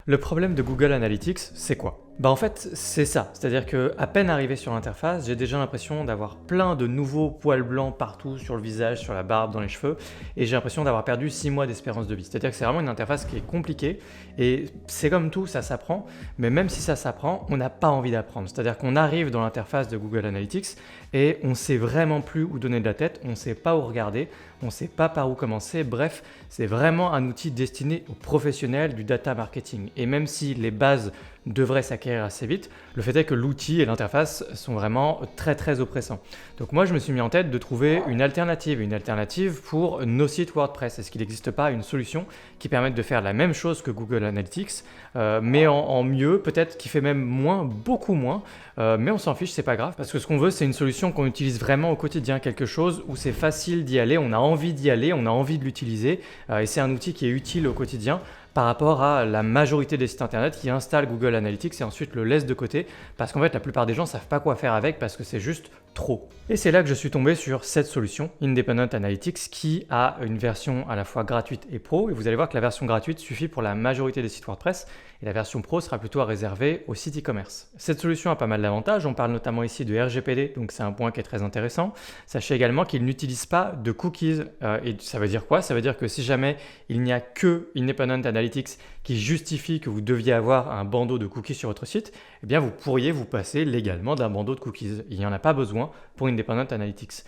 Le problème de Google Analytics, c'est quoi? En fait, c'est ça. C'est-à-dire qu'à peine arrivé sur l'interface, j'ai déjà l'impression d'avoir plein de nouveaux poils blancs partout sur le visage, sur la barbe, dans les cheveux, et j'ai l'impression d'avoir perdu 6 mois d'espérance de vie. C'est-à-dire que c'est vraiment une interface qui est compliquée, et c'est comme tout, ça s'apprend, mais même si ça s'apprend, on n'a pas envie d'apprendre. C'est-à-dire qu'on arrive dans l'interface de Google Analytics, et on ne sait vraiment plus où donner de la tête, on ne sait pas où regarder, on ne sait pas par où commencer. Bref, c'est vraiment un outil destiné aux professionnels du data marketing. Et même si les bases devraient s'acquérir assez vite, le fait est que l'outil et l'interface sont vraiment très oppressants. Donc moi je me suis mis en tête de trouver une alternative pour nos sites WordPress. Est-ce qu'il n'existe pas une solution qui permette de faire la même chose que Google Analytics, mais en mieux, peut-être qui fait même moins, beaucoup moins, mais on s'en fiche, c'est pas grave, parce que ce qu'on veut c'est une solution qu'on utilise vraiment au quotidien, quelque chose où c'est facile d'y aller, on a envie d'y aller, on a envie de l'utiliser, et c'est un outil qui est utile au quotidien par rapport à la majorité des sites internet qui installent Google Analytics et ensuite le laissent de côté parce qu'en fait la plupart des gens ne savent pas quoi faire avec parce que c'est juste trop. Et c'est là que je suis tombé sur cette solution, Independent Analytics, qui a une version à la fois gratuite et pro, et vous allez voir que la version gratuite suffit pour la majorité des sites WordPress et la version pro sera plutôt réservée aux sites e-commerce. Cette solution a pas mal d'avantages, on parle notamment ici de RGPD, donc c'est un point qui est très intéressant. Sachez également qu'il n'utilise pas de cookies, et ça veut dire quoi? Ça veut dire que si jamais il n'y a que Independent Analytics qui justifie que vous deviez avoir un bandeau de cookies sur votre site, eh bien vous pourriez vous passer légalement d'un bandeau de cookies. Il n'y en a pas besoin pour Independent Analytics.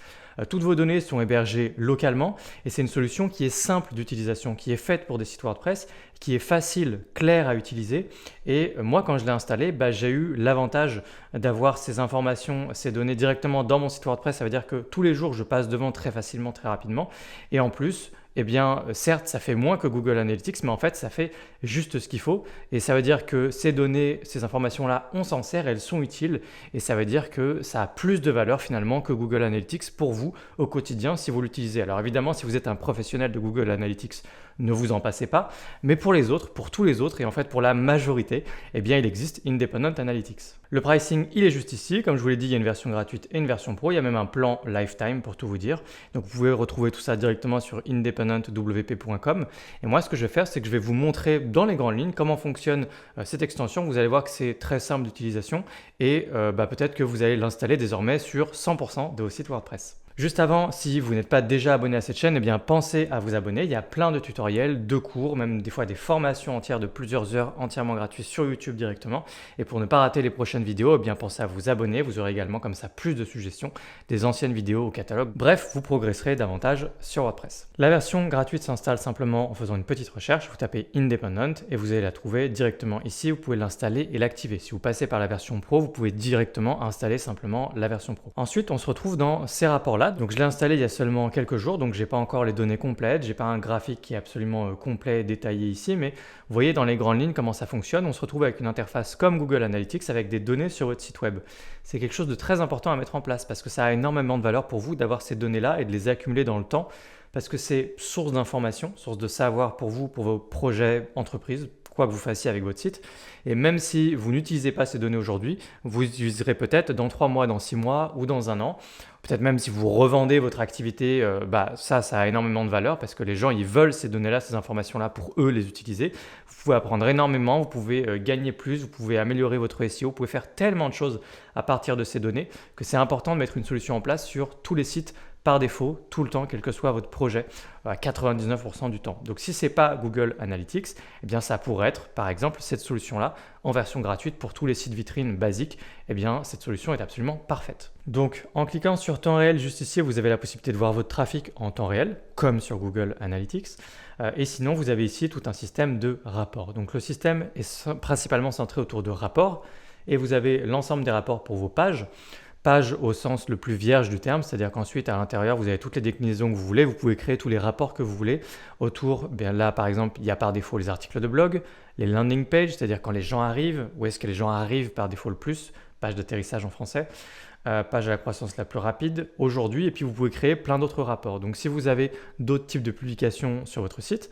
Toutes vos données sont hébergées localement et c'est une solution qui est simple d'utilisation, qui est faite pour des sites WordPress, qui est facile, claire à utiliser. Et moi, quand je l'ai installé, j'ai eu l'avantage d'avoir ces informations, ces données directement dans mon site WordPress. Ça veut dire que tous les jours, je passe devant très facilement, très rapidement. Et en plus, eh bien, certes, ça fait moins que Google Analytics, mais en fait, ça fait juste ce qu'il faut. Et ça veut dire que ces données, ces informations-là, on s'en sert, elles sont utiles. Et ça veut dire que ça a plus de valeur finalement que Google Analytics pour vous au quotidien si vous l'utilisez. Alors évidemment, si vous êtes un professionnel de Google Analytics, ne vous en passez pas. Mais pour les autres, pour tous les autres, et en fait pour la majorité, eh bien, il existe Independent Analytics. Le pricing, il est juste ici. Comme je vous l'ai dit, il y a une version gratuite et une version pro. Il y a même un plan lifetime pour tout vous dire. Donc, vous pouvez retrouver tout ça directement sur independentwp.com. Et moi, ce que je vais faire, c'est que je vais vous montrer dans les grandes lignes comment fonctionne cette extension. Vous allez voir que c'est très simple d'utilisation et peut-être que vous allez l'installer désormais sur 100% de vos sites WordPress. Juste avant, si vous n'êtes pas déjà abonné à cette chaîne, eh bien pensez à vous abonner. Il y a plein de tutoriels, de cours, même des fois des formations entières de plusieurs heures entièrement gratuites sur YouTube directement. Et pour ne pas rater les prochaines vidéos, eh bien pensez à vous abonner. Vous aurez également comme ça plus de suggestions, des anciennes vidéos au catalogue. Bref, vous progresserez davantage sur WordPress. La version gratuite s'installe simplement en faisant une petite recherche. Vous tapez Independent et vous allez la trouver directement ici. Vous pouvez l'installer et l'activer. Si vous passez par la version pro, vous pouvez directement installer simplement la version pro. Ensuite, on se retrouve dans ces rapports-là. Donc je l'ai installé il y a seulement quelques jours, donc j'ai pas encore les données complètes, j'ai pas un graphique qui est absolument complet et détaillé ici, mais vous voyez dans les grandes lignes comment ça fonctionne. On se retrouve avec une interface comme Google Analytics avec des données sur votre site web. C'est quelque chose de très important à mettre en place parce que ça a énormément de valeur pour vous d'avoir ces données-là et de les accumuler dans le temps parce que c'est source d'information, source de savoir pour vous, pour vos projets entreprises, quoi que vous fassiez avec votre site. Et même si vous n'utilisez pas ces données aujourd'hui, vous utiliserez peut-être dans 3 mois, dans 6 mois ou dans 1 an. Peut-être même si vous revendez votre activité, ça a énormément de valeur parce que les gens, ils veulent ces données-là, ces informations-là pour eux les utiliser. Vous pouvez apprendre énormément, vous pouvez gagner plus, vous pouvez améliorer votre SEO, vous pouvez faire tellement de choses à partir de ces données que c'est important de mettre une solution en place sur tous les sites par défaut, tout le temps, quel que soit votre projet, à 99% du temps. Donc si ce n'est pas Google Analytics, eh bien ça pourrait être par exemple cette solution-là en version gratuite pour tous les sites vitrines basiques. Eh bien cette solution est absolument parfaite. Donc en cliquant sur temps réel juste ici, vous avez la possibilité de voir votre trafic en temps réel, comme sur Google Analytics. Et sinon, vous avez ici tout un système de rapports. Donc le système est principalement centré autour de rapports et vous avez l'ensemble des rapports pour vos pages. Page au sens le plus vierge du terme, c'est-à-dire qu'ensuite à l'intérieur vous avez toutes les déclinaisons que vous voulez, vous pouvez créer tous les rapports que vous voulez autour, là par exemple il y a par défaut les articles de blog, les landing pages, c'est-à-dire quand les gens arrivent, où est-ce que les gens arrivent par défaut le plus, page d'atterrissage en français, page à la croissance la plus rapide aujourd'hui, et puis vous pouvez créer plein d'autres rapports. Donc si vous avez d'autres types de publications sur votre site,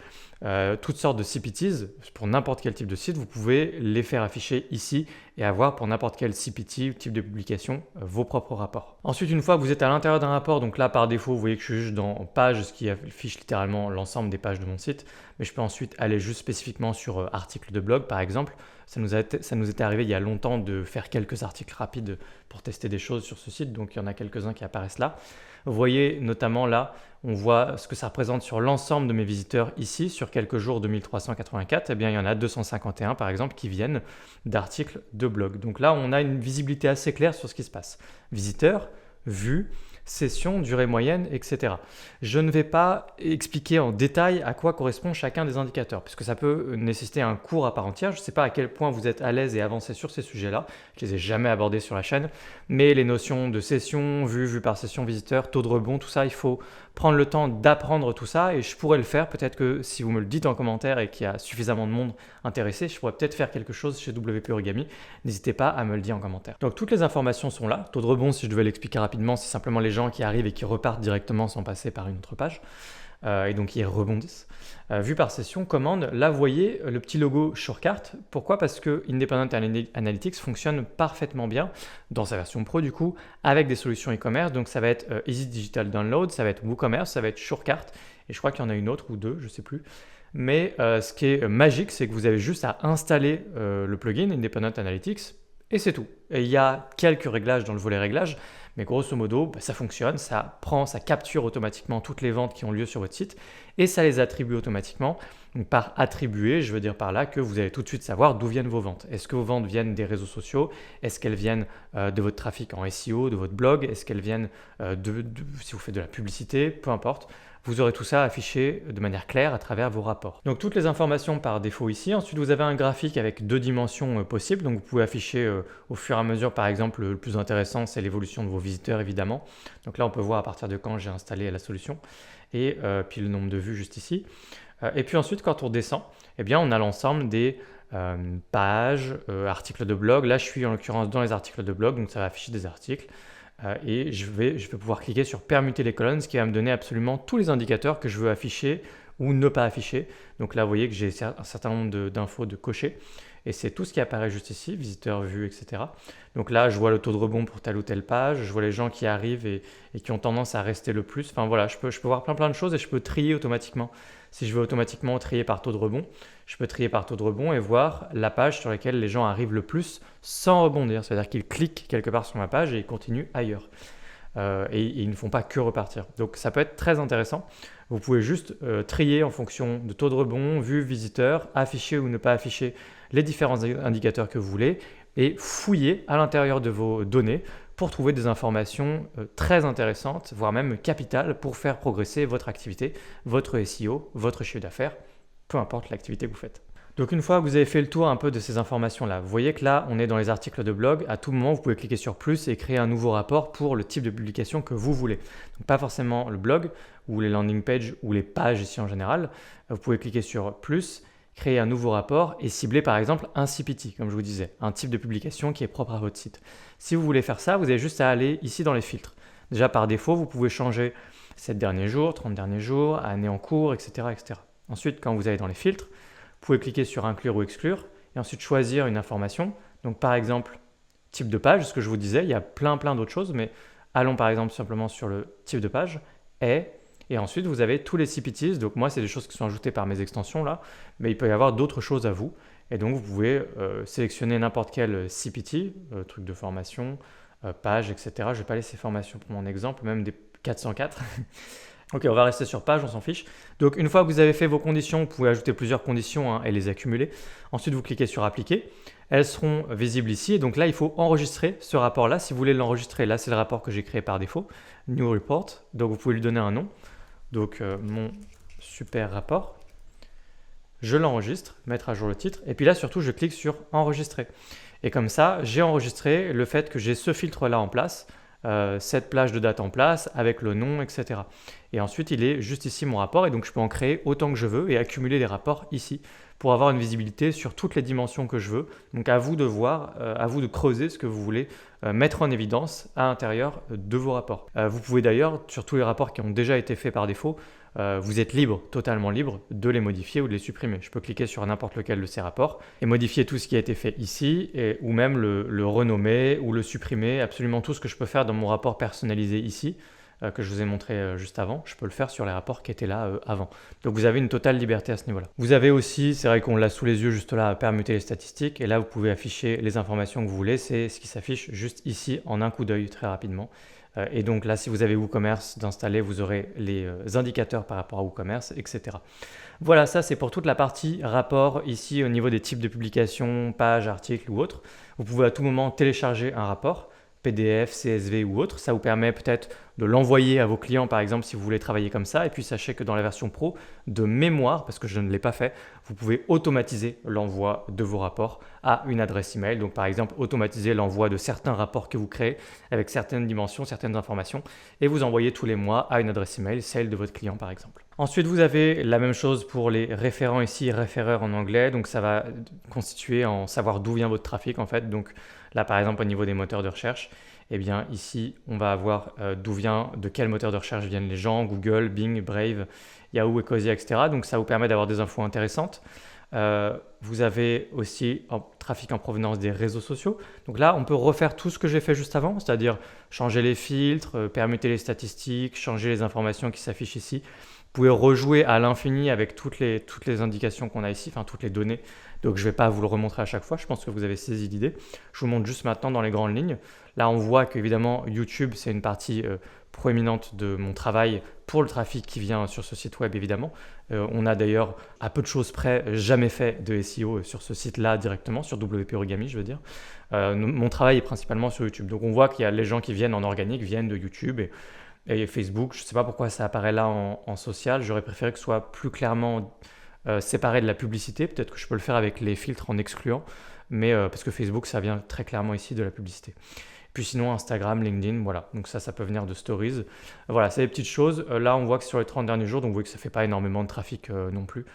toutes sortes de CPTs pour n'importe quel type de site, vous pouvez les faire afficher ici et avoir pour n'importe quel CPT, type de publication, vos propres rapports. Ensuite, une fois que vous êtes à l'intérieur d'un rapport, donc là par défaut, vous voyez que je suis juste dans page, ce qui affiche littéralement l'ensemble des pages de mon site, mais je peux ensuite aller juste spécifiquement sur articles de blog par exemple. Ça nous est arrivé il y a longtemps de faire quelques articles rapides pour tester des choses sur ce site, donc il y en a quelques-uns qui apparaissent là. Vous voyez notamment là, on voit ce que ça représente sur l'ensemble de mes visiteurs ici, sur quelques jours 2384, eh bien il y en a 251 par exemple qui viennent d'articles de blog. Donc là, on a une visibilité assez claire sur ce qui se passe. Visiteurs, vues, session, durée moyenne, etc. Je ne vais pas expliquer en détail à quoi correspond chacun des indicateurs, puisque ça peut nécessiter un cours à part entière. Je ne sais pas à quel point vous êtes à l'aise et avancé sur ces sujets-là. Je ne les ai jamais abordés sur la chaîne, mais les notions de session, vue par session, visiteur, taux de rebond, tout ça, il faut prendre le temps d'apprendre tout ça et je pourrais le faire. Peut-être que si vous me le dites en commentaire et qu'il y a suffisamment de monde intéressé, je pourrais peut-être faire quelque chose chez WP Origami. N'hésitez pas à me le dire en commentaire. Donc toutes les informations sont là. Taux de rebond, si je devais l'expliquer rapidement, c'est simplement les gens qui arrivent et qui repartent directement sans passer par une autre page. Et donc ils rebondissent. Vue par session, commande, là vous voyez le petit logo Shortcart. Pourquoi? Parce que Independent Analytics fonctionne parfaitement bien dans sa version pro du coup avec des solutions e-commerce. Donc ça va être Easy Digital Download, ça va être WooCommerce, ça va être Shortcart et je crois qu'il y en a une autre ou deux, je ne sais plus. Mais ce qui est magique, c'est que vous avez juste à installer le plugin Independent Analytics et c'est tout. Et il y a quelques réglages dans le volet réglages, mais grosso modo, ça fonctionne, ça capture automatiquement toutes les ventes qui ont lieu sur votre site et ça les attribue automatiquement. Donc par attribuer, je veux dire par là que vous allez tout de suite savoir d'où viennent vos ventes. Est-ce que vos ventes viennent des réseaux sociaux? Est-ce qu'elles viennent de votre trafic en SEO, de votre blog? Est-ce qu'elles viennent si vous faites de la publicité? Peu importe. Vous aurez tout ça affiché de manière claire à travers vos rapports. Donc toutes les informations par défaut ici. Ensuite, vous avez un graphique avec deux dimensions possibles. Donc vous pouvez afficher au fur et à mesure, par exemple, le plus intéressant, c'est l'évolution de vos visiteurs évidemment. Donc là, on peut voir à partir de quand j'ai installé la solution et puis le nombre de vues juste ici. Et puis ensuite, quand on descend, eh bien, on a l'ensemble des pages, articles de blog. Là, je suis en l'occurrence dans les articles de blog, donc ça va afficher des articles. Et je vais pouvoir cliquer sur permuter les colonnes, ce qui va me donner absolument tous les indicateurs que je veux afficher ou ne pas afficher. Donc là, vous voyez que j'ai un certain nombre d'infos de cocher. Et c'est tout ce qui apparaît juste ici, visiteurs, vues, etc. Donc là, je vois le taux de rebond pour telle ou telle page, je vois les gens qui arrivent et qui ont tendance à rester le plus. Enfin voilà, je peux voir plein de choses et je peux trier automatiquement. Si je veux automatiquement trier par taux de rebond, je peux trier par taux de rebond et voir la page sur laquelle les gens arrivent le plus sans rebondir. C'est-à-dire qu'ils cliquent quelque part sur ma page et ils continuent ailleurs. Et ils ne font pas que repartir. Donc ça peut être très intéressant. Vous pouvez juste trier en fonction de taux de rebond, vue, visiteur, afficher ou ne pas afficher les différents indicateurs que vous voulez et fouiller à l'intérieur de vos données pour trouver des informations très intéressantes, voire même capitales pour faire progresser votre activité, votre SEO, votre chiffre d'affaires, peu importe l'activité que vous faites. Donc une fois que vous avez fait le tour un peu de ces informations-là, vous voyez que là, on est dans les articles de blog. À tout moment, vous pouvez cliquer sur plus et créer un nouveau rapport pour le type de publication que vous voulez. Donc pas forcément le blog ou les landing pages ou les pages ici en général. Vous pouvez cliquer sur plus, créer un nouveau rapport et cibler par exemple un CPT, comme je vous disais, un type de publication qui est propre à votre site. Si vous voulez faire ça, vous avez juste à aller ici dans les filtres. Déjà par défaut, vous pouvez changer 7 derniers jours, 30 derniers jours, année en cours, etc., etc. Ensuite, quand vous allez dans les filtres, vous pouvez cliquer sur inclure ou exclure et ensuite choisir une information. Donc par exemple, type de page, ce que je vous disais, il y a plein d'autres choses, mais allons par exemple simplement sur le type de page, et ensuite vous avez tous les CPTs. Donc moi, c'est des choses qui sont ajoutées par mes extensions là, mais il peut y avoir d'autres choses à vous. Et donc vous pouvez sélectionner n'importe quel CPT, truc de formation, page, etc. Je ne vais pas laisser formation pour mon exemple, même des 404. Ok, on va rester sur page, on s'en fiche. Donc une fois que vous avez fait vos conditions, vous pouvez ajouter plusieurs conditions et les accumuler. Ensuite, vous cliquez sur appliquer. Elles seront visibles ici. Et donc là, il faut enregistrer ce rapport-là. Si vous voulez l'enregistrer, là, c'est le rapport que j'ai créé par défaut. New Report. Donc vous pouvez lui donner un nom. Donc mon super rapport. Je l'enregistre, mettre à jour le titre. Et puis là, surtout, je clique sur enregistrer. Et comme ça, j'ai enregistré le fait que j'ai ce filtre-là en place. Cette plage de date en place avec le nom, etc. Et ensuite, il est juste ici mon rapport et donc je peux en créer autant que je veux et accumuler des rapports ici pour avoir une visibilité sur toutes les dimensions que je veux. Donc à vous de voir, à vous de creuser ce que vous voulez mettre en évidence à l'intérieur de vos rapports. Vous pouvez d'ailleurs, sur tous les rapports qui ont déjà été faits par défaut, vous êtes libre, totalement libre, de les modifier ou de les supprimer. Je peux cliquer sur n'importe lequel de ces rapports et modifier tout ce qui a été fait ici, ou même le renommer ou le supprimer, absolument tout ce que je peux faire dans mon rapport personnalisé ici, que je vous ai montré juste avant, je peux le faire sur les rapports qui étaient là avant. Donc vous avez une totale liberté à ce niveau-là. Vous avez aussi, c'est vrai qu'on l'a sous les yeux juste là, à permuter les statistiques, et là vous pouvez afficher les informations que vous voulez, c'est ce qui s'affiche juste ici en un coup d'œil très rapidement. Et donc là, si vous avez WooCommerce d'installer, vous aurez les indicateurs par rapport à WooCommerce, etc. Voilà, ça c'est pour toute la partie rapport ici au niveau des types de publications, pages, articles ou autres. Vous pouvez à tout moment télécharger un rapport, PDF, CSV ou autre. Ça vous permet peut-être de l'envoyer à vos clients par exemple si vous voulez travailler comme ça. Et puis sachez que dans la version pro, de mémoire, parce que je ne l'ai pas fait, vous pouvez automatiser l'envoi de vos rapports à une adresse email. Donc par exemple, automatiser l'envoi de certains rapports que vous créez avec certaines dimensions, certaines informations et vous envoyez tous les mois à une adresse email, celle de votre client par exemple. Ensuite, vous avez la même chose pour les référents ici, référeurs en anglais. Donc ça va constituer en savoir d'où vient votre trafic en fait. Donc là par exemple au niveau des moteurs de recherche, eh bien ici on va avoir de quel moteur de recherche viennent les gens, Google, Bing, Brave, Yahoo, Ecosia, etc. Donc ça vous permet d'avoir des infos intéressantes. Vous avez aussi trafic en provenance des réseaux sociaux. Donc là, on peut refaire tout ce que j'ai fait juste avant, c'est-à-dire changer les filtres, permuter les statistiques, changer les informations qui s'affichent ici. Vous pouvez rejouer à l'infini avec toutes les indications qu'on a ici, enfin toutes les données. Donc je ne vais pas vous le remontrer à chaque fois, je pense que vous avez saisi l'idée. Je vous montre juste maintenant dans les grandes lignes. Là, on voit qu'évidemment, YouTube, c'est une partie proéminente de mon travail pour le trafic qui vient sur ce site web, évidemment. On a d'ailleurs, à peu de choses près, jamais fait de SEO sur ce site-là directement, sur WP Origami, je veux dire. Mon travail est principalement sur YouTube. Donc on voit qu'il y a les gens qui viennent en organique, viennent de YouTube et Facebook. Je ne sais pas pourquoi ça apparaît là en social. J'aurais préféré que ce soit plus clairement séparé de la publicité. Peut-être que je peux le faire avec les filtres en excluant, mais parce que Facebook, ça vient très clairement ici de la publicité. Puis sinon, Instagram, LinkedIn, voilà. Donc ça peut venir de Stories. Voilà, c'est des petites choses. Là, on voit que sur les 30 derniers jours, donc vous voyez que ça ne fait pas énormément de trafic non plus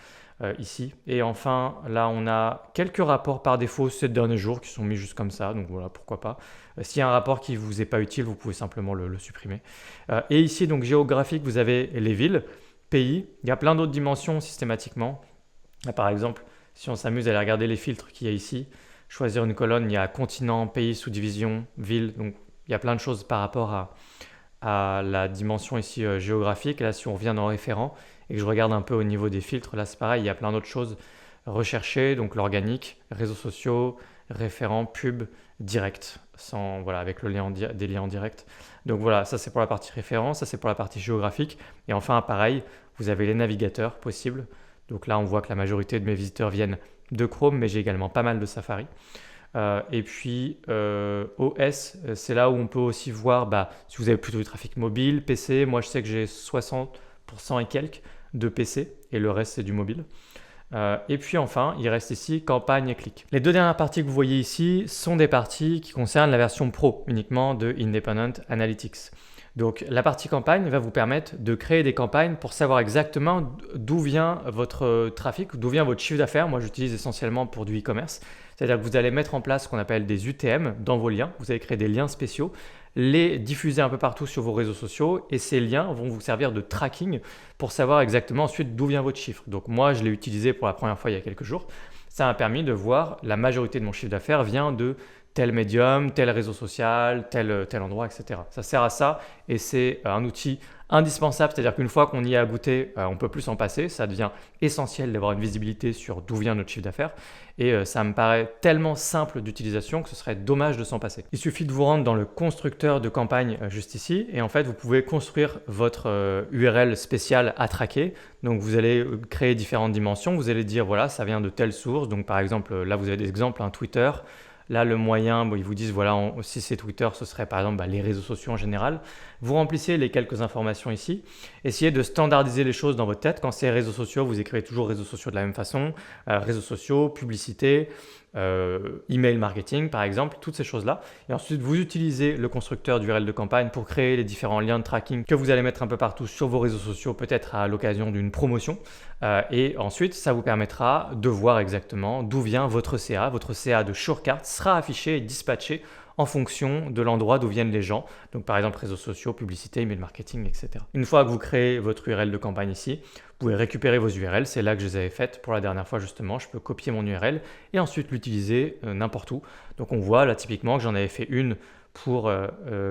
ici. Et enfin, là, on a quelques rapports par défaut ces derniers jours qui sont mis juste comme ça. Donc voilà, pourquoi pas. S'il y a un rapport qui ne vous est pas utile, vous pouvez simplement le supprimer. Et ici, donc géographique, vous avez les villes, pays. Il y a plein d'autres dimensions systématiquement. Là, par exemple, si on s'amuse à aller regarder les filtres qu'il y a ici, choisir une colonne, il y a continent, pays, sous-division, ville. Donc, il y a plein de choses par rapport à la dimension ici géographique. Là, si on revient dans référent et que je regarde un peu au niveau des filtres, là, c'est pareil, il y a plein d'autres choses recherchées. Donc, l'organique, réseaux sociaux, référent, pub, direct, avec des liens en direct. Donc, voilà, ça, c'est pour la partie référence. Ça, c'est pour la partie géographique. Et enfin, pareil, vous avez les navigateurs possibles. Donc là, on voit que la majorité de mes visiteurs viennent de Chrome, mais j'ai également pas mal de Safari. Et puis OS, c'est là où on peut aussi voir si vous avez plutôt du trafic mobile, PC. Moi, je sais que j'ai 60% et quelques de PC et le reste, c'est du mobile. Et puis enfin, il reste ici campagne et clic. Les deux dernières parties que vous voyez ici sont des parties qui concernent la version pro uniquement de Independent Analytics. Donc la partie campagne va vous permettre de créer des campagnes pour savoir exactement d'où vient votre trafic, d'où vient votre chiffre d'affaires. Moi, j'utilise essentiellement pour du e-commerce. C'est-à-dire que vous allez mettre en place ce qu'on appelle des UTM dans vos liens. Vous allez créer des liens spéciaux, les diffuser un peu partout sur vos réseaux sociaux et ces liens vont vous servir de tracking pour savoir exactement ensuite d'où vient votre chiffre. Donc moi, je l'ai utilisé pour la première fois il y a quelques jours. Ça m'a permis de voir la majorité de mon chiffre d'affaires vient de tel médium, tel réseau social, tel endroit, etc. Ça sert à ça et c'est un outil indispensable, c'est-à-dire qu'une fois qu'on y a goûté, on ne peut plus s'en passer. Ça devient essentiel d'avoir une visibilité sur d'où vient notre chiffre d'affaires et ça me paraît tellement simple d'utilisation que ce serait dommage de s'en passer. Il suffit de vous rendre dans le constructeur de campagne juste ici et en fait, vous pouvez construire votre URL spéciale à traquer. Donc, vous allez créer différentes dimensions. Vous allez dire, voilà, ça vient de telle source. Donc, par exemple, là, vous avez des exemples, Twitter. Là, le moyen, ils vous disent, voilà, si c'est Twitter, ce serait par exemple les réseaux sociaux en général. Vous remplissez les quelques informations ici. Essayez de standardiser les choses dans votre tête. Quand c'est réseaux sociaux, vous écrivez toujours réseaux sociaux de la même façon. Réseaux sociaux, publicité. email marketing par exemple, toutes ces choses-là. Et ensuite, vous utilisez le constructeur d'URL de campagne pour créer les différents liens de tracking que vous allez mettre un peu partout sur vos réseaux sociaux, peut-être à l'occasion d'une promotion. Et ensuite, ça vous permettra de voir exactement d'où vient votre CA. Votre CA de Surecart sera affiché et dispatché en fonction de l'endroit d'où viennent les gens. Donc par exemple réseaux sociaux, publicité, email marketing, etc. Une fois que vous créez votre URL de campagne ici, vous pouvez récupérer vos URL. C'est là que je les avais faites pour la dernière fois justement. Je peux copier mon URL et ensuite l'utiliser n'importe où. Donc on voit là typiquement que j'en avais fait une pour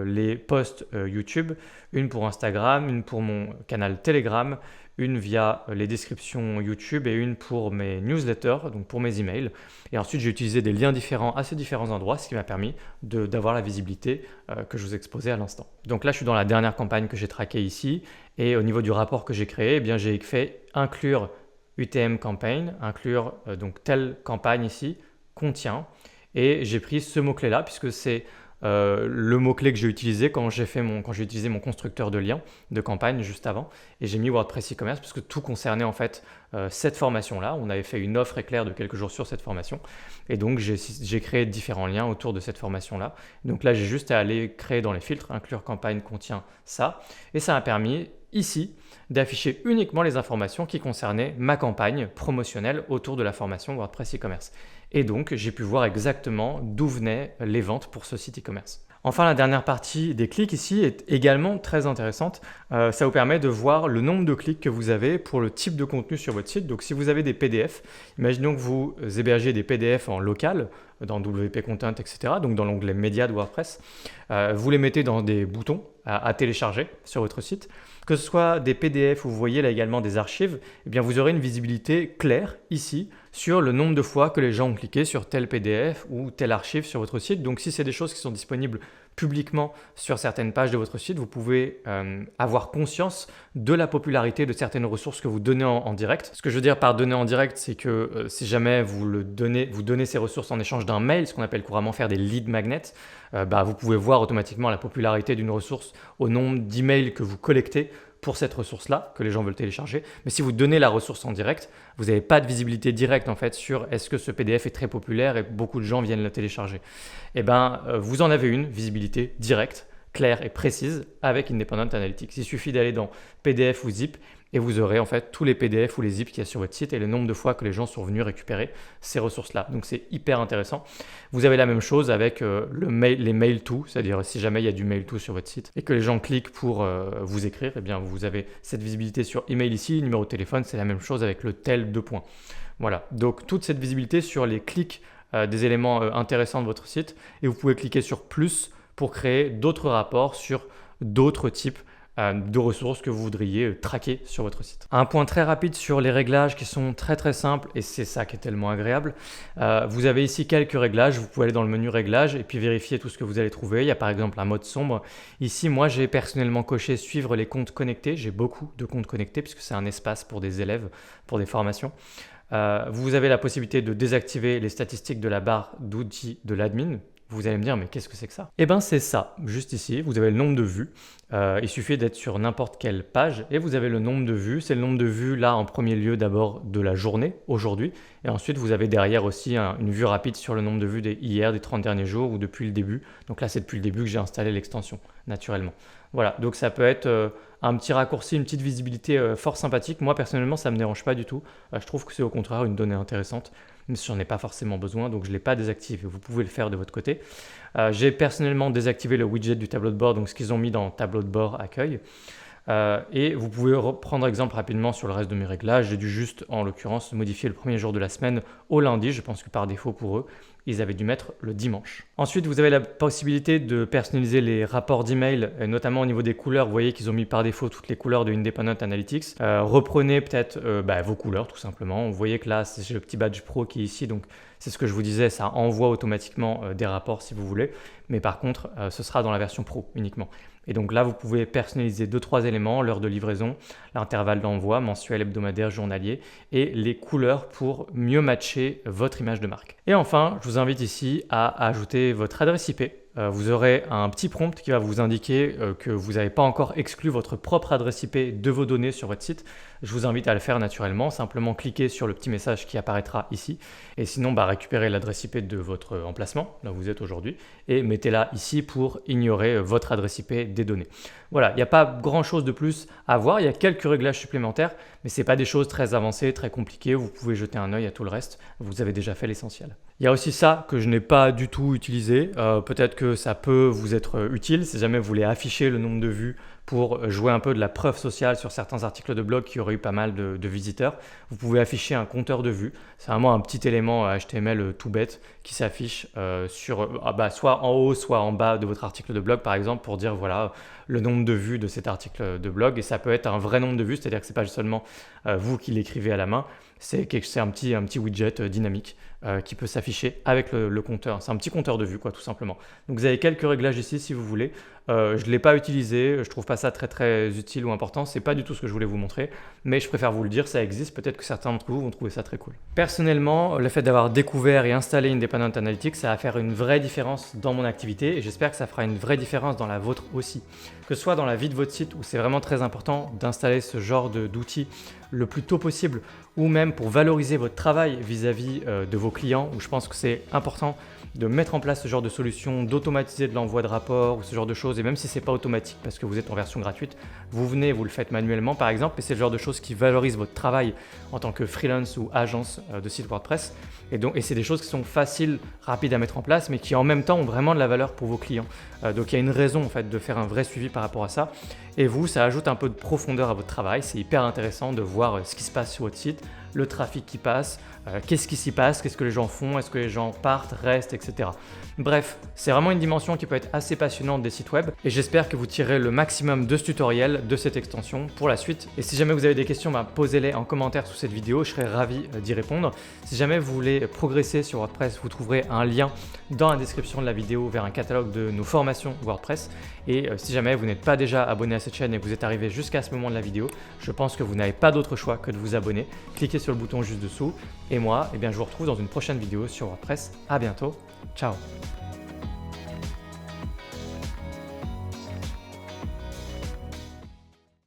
les posts YouTube, une pour Instagram, une pour mon canal Telegram, une via les descriptions YouTube et une pour mes newsletters, donc pour mes emails. Et ensuite, j'ai utilisé des liens différents à ces différents endroits, ce qui m'a permis d'avoir la visibilité que je vous exposais à l'instant. Donc là, je suis dans la dernière campagne que j'ai traquée ici. Et au niveau du rapport que j'ai créé, eh bien, j'ai fait inclure UTM campaign, inclure donc telle campagne ici, contient. Et j'ai pris ce mot-clé là, puisque c'est le mot-clé que j'ai utilisé quand j'ai utilisé mon constructeur de liens de campagne juste avant, et j'ai mis WordPress e-commerce parce que tout concernait en fait cette formation-là. On avait fait une offre éclair de quelques jours sur cette formation, et donc j'ai créé différents liens autour de cette formation-là. Donc là, j'ai juste à aller créer dans les filtres, inclure campagne contient ça, et ça m'a permis ici d'afficher uniquement les informations qui concernaient ma campagne promotionnelle autour de la formation WordPress e-commerce. Et donc, j'ai pu voir exactement d'où venaient les ventes pour ce site e-commerce. Enfin, la dernière partie des clics ici est également très intéressante. Ça vous permet de voir le nombre de clics que vous avez pour le type de contenu sur votre site. Donc, si vous avez des PDF, imaginons que vous hébergez des PDF en local, dans WP Content, etc., donc dans l'onglet Média de WordPress, vous les mettez dans des boutons à télécharger sur votre site. Que ce soit des PDF ou vous voyez là également des archives, eh bien vous aurez une visibilité claire ici sur le nombre de fois que les gens ont cliqué sur tel PDF ou telle archive sur votre site. Donc si c'est des choses qui sont disponibles publiquement sur certaines pages de votre site, vous pouvez avoir conscience de la popularité de certaines ressources que vous donnez en direct. Ce que je veux dire par donner en direct, c'est que si jamais vous donnez ces ressources en échange d'un mail, ce qu'on appelle couramment faire des lead magnets, vous pouvez voir automatiquement la popularité d'une ressource au nombre d'emails que vous collectez pour cette ressource-là, que les gens veulent télécharger. Mais si vous donnez la ressource en direct, vous n'avez pas de visibilité directe en fait sur est-ce que ce PDF est très populaire et beaucoup de gens viennent le télécharger. Vous en avez une visibilité directe, claire et précise avec Independent Analytics. Il suffit d'aller dans PDF ou Zip et vous aurez en fait tous les PDF ou les zips qu'il y a sur votre site et le nombre de fois que les gens sont venus récupérer ces ressources-là. Donc c'est hyper intéressant. Vous avez la même chose avec les mail to, c'est-à-dire si jamais il y a du mail to sur votre site et que les gens cliquent pour vous écrire, eh bien vous avez cette visibilité sur email ici, numéro de téléphone, c'est la même chose avec le tel 2 points. Voilà, donc toute cette visibilité sur les clics des éléments intéressants de votre site et vous pouvez cliquer sur plus pour créer d'autres rapports sur d'autres types de ressources que vous voudriez traquer sur votre site. Un point très rapide sur les réglages qui sont très très simples et c'est ça qui est tellement agréable. Vous avez ici quelques réglages, vous pouvez aller dans le menu réglages et puis vérifier tout ce que vous allez trouver. Il y a par exemple un mode sombre. Ici, moi j'ai personnellement coché suivre les comptes connectés. J'ai beaucoup de comptes connectés puisque c'est un espace pour des élèves, pour des formations. Vous avez la possibilité de désactiver les statistiques de la barre d'outils de l'admin. Vous allez me dire, mais qu'est-ce que c'est que ça? Eh bien, c'est ça, juste ici, vous avez le nombre de vues. Il suffit d'être sur n'importe quelle page et vous avez le nombre de vues. C'est le nombre de vues là en premier lieu d'abord de la journée, aujourd'hui. Et ensuite, vous avez derrière aussi une vue rapide sur le nombre de vues des 30 derniers jours ou depuis le début. Donc là, c'est depuis le début que j'ai installé l'extension, naturellement. Voilà, donc ça peut être un petit raccourci, une petite visibilité fort sympathique. Moi, personnellement, ça ne me dérange pas du tout. Je trouve que c'est au contraire une donnée intéressante, même si j'en ai pas forcément besoin, donc je ne l'ai pas désactivé. Vous pouvez le faire de votre côté. J'ai personnellement désactivé le widget du tableau de bord, donc ce qu'ils ont mis dans tableau de bord accueil. Et vous pouvez prendre exemple rapidement sur le reste de mes réglages. J'ai dû juste, en l'occurrence, modifier le premier jour de la semaine au lundi. Je pense que par défaut pour eux, ils avaient dû mettre le dimanche. Ensuite, vous avez la possibilité de personnaliser les rapports d'email, notamment au niveau des couleurs. Vous voyez qu'ils ont mis par défaut toutes les couleurs de Independent Analytics. Reprenez peut-être vos couleurs tout simplement. Vous voyez que là, j'ai le petit badge pro qui est ici, donc c'est ce que je vous disais, ça envoie automatiquement des rapports si vous voulez. Mais par contre, ce sera dans la version pro uniquement. Et donc là, vous pouvez personnaliser 2-3 éléments, l'heure de livraison, l'intervalle d'envoi, mensuel, hebdomadaire, journalier et les couleurs pour mieux matcher votre image de marque. Et enfin, je vous invite ici à ajouter votre adresse IP vous aurez un petit prompt qui va vous indiquer que vous n'avez pas encore exclu votre propre adresse IP de vos données sur votre site. Je vous invite à le faire naturellement, simplement cliquez sur le petit message qui apparaîtra ici et sinon récupérez l'adresse IP de votre emplacement, là où vous êtes aujourd'hui, et mettez-la ici pour ignorer votre adresse IP des données. Voilà, il n'y a pas grand chose de plus à voir, il y a quelques réglages supplémentaires, mais ce n'est pas des choses très avancées, très compliquées, vous pouvez jeter un œil à tout le reste, vous avez déjà fait l'essentiel. Il y a aussi ça que je n'ai pas du tout utilisé, peut-être que ça peut vous être utile si jamais vous voulez afficher le nombre de vues pour jouer un peu de la preuve sociale sur certains articles de blog qui auraient eu pas mal de visiteurs. Vous pouvez afficher un compteur de vues, c'est vraiment un petit élément HTML tout bête qui s'affiche soit en haut, soit en bas de votre article de blog par exemple pour dire voilà le nombre de vues de cet article de blog et ça peut être un vrai nombre de vues, c'est-à-dire que ce n'est pas seulement vous qui l'écrivez à la main, c'est un petit widget dynamique qui peut s'afficher avec le compteur. C'est un petit compteur de vues quoi, tout simplement. Donc vous avez quelques réglages ici si vous voulez. Je ne l'ai pas utilisé, je trouve pas ça très utile ou important, c'est pas du tout ce que je voulais vous montrer, mais je préfère vous le dire, ça existe, peut-être que certains d'entre vous vont trouver ça très cool. Personnellement, le fait d'avoir découvert et installé Independent Analytics, ça va faire une vraie différence dans mon activité et j'espère que ça fera une vraie différence dans la vôtre aussi. Que ce soit dans la vie de votre site où c'est vraiment très important d'installer ce genre d'outils le plus tôt possible ou même pour valoriser votre travail vis-à-vis de vos clients où je pense que c'est important de mettre en place ce genre de solution, d'automatiser de l'envoi de rapports ou ce genre de choses et même si ce n'est pas automatique parce que vous êtes en version gratuite, vous le faites manuellement par exemple et c'est le genre de choses qui valorisent votre travail en tant que freelance ou agence de site WordPress et c'est des choses qui sont faciles, rapides à mettre en place mais qui en même temps ont vraiment de la valeur pour vos clients. Donc il y a une raison en fait de faire un vrai suivi par rapport à ça et ça ajoute un peu de profondeur à votre travail, c'est hyper intéressant de voir ce qui se passe sur votre site, le trafic qui passe, qu'est-ce qui s'y passe, qu'est-ce que les gens font, est-ce que les gens partent, restent, etc. Bref, c'est vraiment une dimension qui peut être assez passionnante des sites web et j'espère que vous tirez le maximum de ce tutoriel, de cette extension pour la suite. Et si jamais vous avez des questions, posez-les en commentaire sous cette vidéo, je serai ravi d'y répondre. Si jamais vous voulez progresser sur WordPress, vous trouverez un lien dans la description de la vidéo vers un catalogue de nos formations WordPress. Et si jamais vous n'êtes pas déjà abonné à cette chaîne et que vous êtes arrivé jusqu'à ce moment de la vidéo, je pense que vous n'avez pas d'autre choix que de vous abonner. Cliquez sur le bouton juste dessous et moi, je vous retrouve dans une prochaine vidéo sur WordPress. À bientôt, ciao.